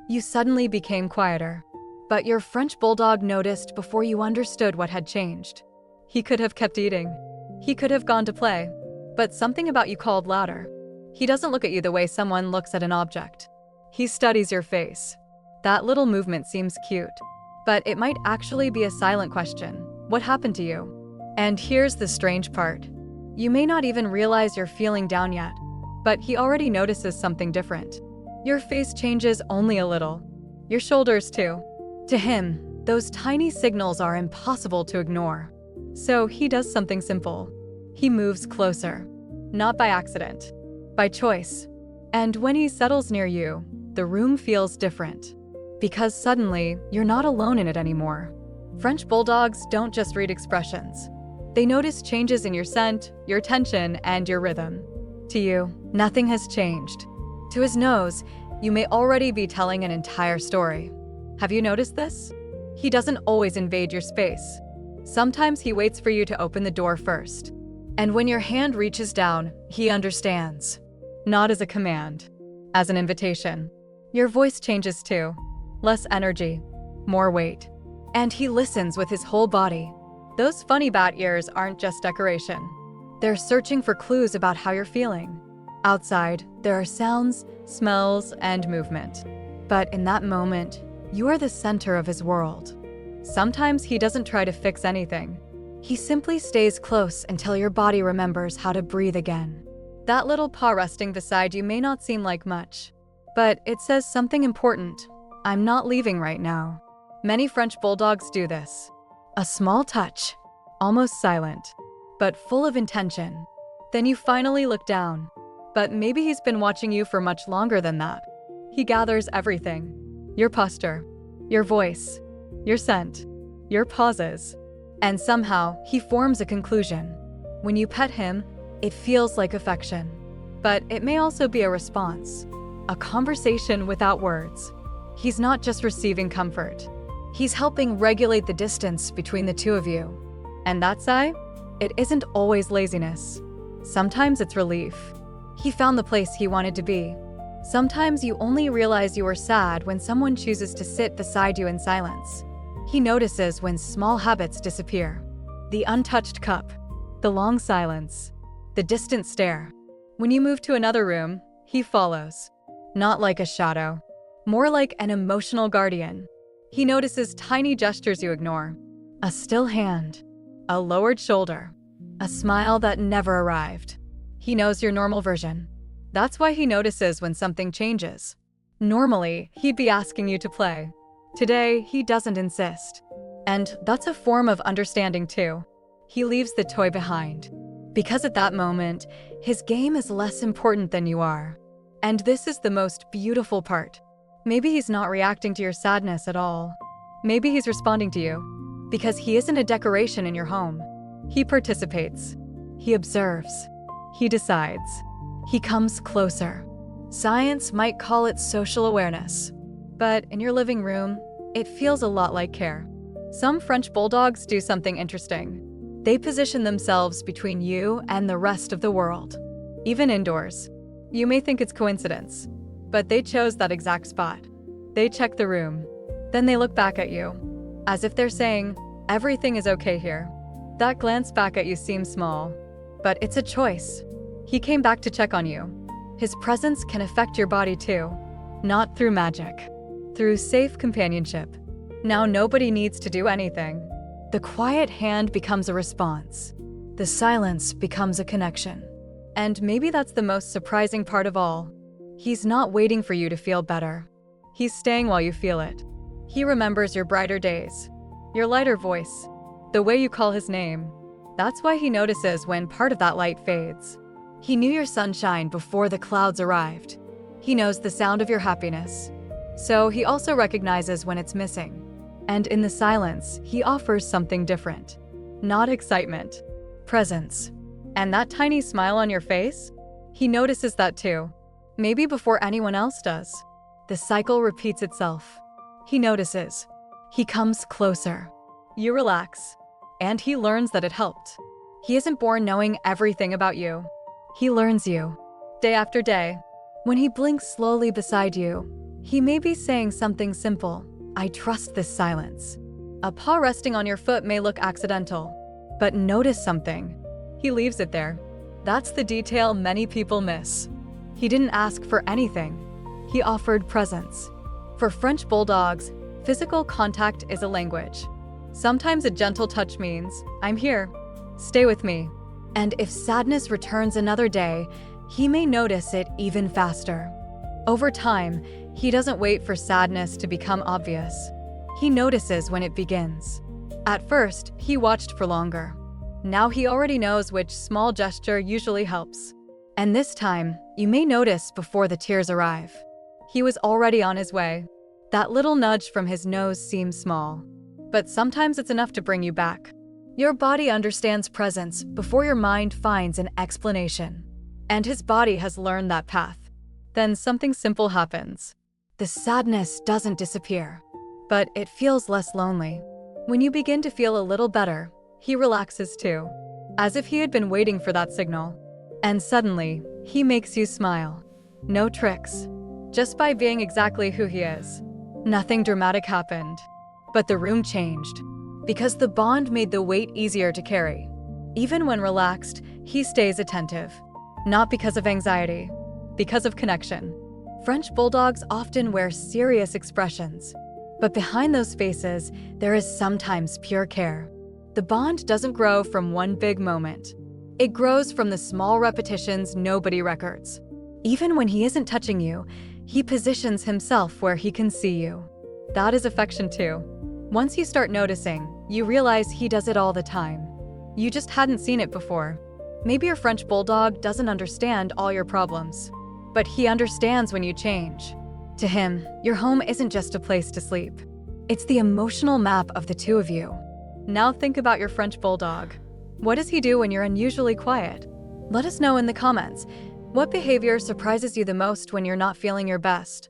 You suddenly became quieter. But your French Bulldog noticed before you understood what had changed. He could have kept eating. He could have gone to play. But something about you called louder. He doesn't look at you the way someone looks at an object. He studies your face. That little movement seems cute. But it might actually be a silent question. What happened to you? And here's the strange part. You may not even realize you're feeling down yet, but he already notices something different. Your face changes only a little. Your shoulders too. To him, those tiny signals are impossible to ignore. So he does something simple. He moves closer. Not by accident, by choice. And when he settles near you, the room feels different. Because suddenly, you're not alone in it anymore. French Bulldogs don't just read expressions. They notice changes in your scent, your tension, and your rhythm. To you, nothing has changed. To his nose, you may already be telling an entire story. Have you noticed this? He doesn't always invade your space. Sometimes he waits for you to open the door first. And when your hand reaches down, he understands. Not as a command, as an invitation. Your voice changes too. Less energy, more weight. And he listens with his whole body. Those funny bat ears aren't just decoration. They're searching for clues about how you're feeling. Outside, there are sounds, smells, and movement. But in that moment, you are the center of his world. Sometimes he doesn't try to fix anything. He simply stays close until your body remembers how to breathe again. That little paw resting beside you may not seem like much, but it says something important. I'm not leaving right now. Many French Bulldogs do this. A small touch, almost silent, but full of intention. Then you finally look down. But maybe he's been watching you for much longer than that. He gathers everything. Your posture, your voice, your scent, your pauses. And somehow, he forms a conclusion. When you pet him, it feels like affection. But it may also be a response, a conversation without words. He's not just receiving comfort. He's helping regulate the distance between the two of you. And that sigh? It isn't always laziness. Sometimes it's relief. He found the place he wanted to be. Sometimes you only realize you are sad when someone chooses to sit beside you in silence. He notices when small habits disappear. The untouched cup, the long silence, the distant stare. When you move to another room, he follows. Not like a shadow, more like an emotional guardian. He notices tiny gestures you ignore. A still hand, a lowered shoulder, a smile that never arrived. He knows your normal version. That's why he notices when something changes. Normally, he'd be asking you to play. Today, he doesn't insist. And that's a form of understanding too. He leaves the toy behind. Because at that moment, his game is less important than you are. And this is the most beautiful part. Maybe he's not reacting to your sadness at all. Maybe he's responding to you. Because he isn't a decoration in your home. He participates. He observes. He decides. He comes closer. Science might call it social awareness. But in your living room, it feels a lot like care. Some French Bulldogs do something interesting. They position themselves between you and the rest of the world. Even indoors. You may think it's coincidence, but they chose that exact spot. They check the room. Then they look back at you, as if they're saying, everything is okay here. That glance back at you seems small, but it's a choice. He came back to check on you. His presence can affect your body too, not through magic, through safe companionship. Now nobody needs to do anything. The quiet hand becomes a response. The silence becomes a connection. And maybe that's the most surprising part of all. He's not waiting for you to feel better. He's staying while you feel it. He remembers your brighter days, your lighter voice, the way you call his name. That's why he notices when part of that light fades. He knew your sunshine before the clouds arrived. He knows the sound of your happiness. So he also recognizes when it's missing. And in the silence, he offers something different. Not excitement, presence. And that tiny smile on your face? He notices that too. Maybe before anyone else does. The cycle repeats itself. He notices. He comes closer. You relax. And he learns that it helped. He isn't born knowing everything about you. He learns you, day after day. When he blinks slowly beside you, He may be saying something simple. I trust this silence. A paw resting on your foot may look accidental, but notice something. He leaves it there. That's the detail many people miss. He didn't ask for anything. He offered presence. For French Bulldogs, physical contact is a language. Sometimes a gentle touch means, I'm here. Stay with me. And if sadness returns another day, he may notice it even faster. Over time, he doesn't wait for sadness to become obvious. He notices when it begins. At first, he watched for longer. Now he already knows which small gesture usually helps. And this time, you may notice before the tears arrive. He was already on his way. That little nudge from his nose seems small, but sometimes it's enough to bring you back. Your body understands presence before your mind finds an explanation. And his body has learned that path. Then something simple happens. The sadness doesn't disappear, but it feels less lonely. When you begin to feel a little better, he relaxes too, as if he had been waiting for that signal. And suddenly, he makes you smile. No tricks, just by being exactly who he is. Nothing dramatic happened, but the room changed, because the bond made the weight easier to carry. Even when relaxed, he stays attentive, not because of anxiety, because of connection. French Bulldogs often wear serious expressions, but behind those faces, there is sometimes pure care. The bond doesn't grow from one big moment. It grows from the small repetitions nobody records. Even when he isn't touching you, he positions himself where he can see you. That is affection too. Once you start noticing, you realize he does it all the time. You just hadn't seen it before. Maybe your French Bulldog doesn't understand all your problems, but he understands when you change. To him, your home isn't just a place to sleep. It's the emotional map of the two of you. Now think about your French Bulldog. What does he do when you're unusually quiet? Let us know in the comments. What behavior surprises you the most when you're not feeling your best?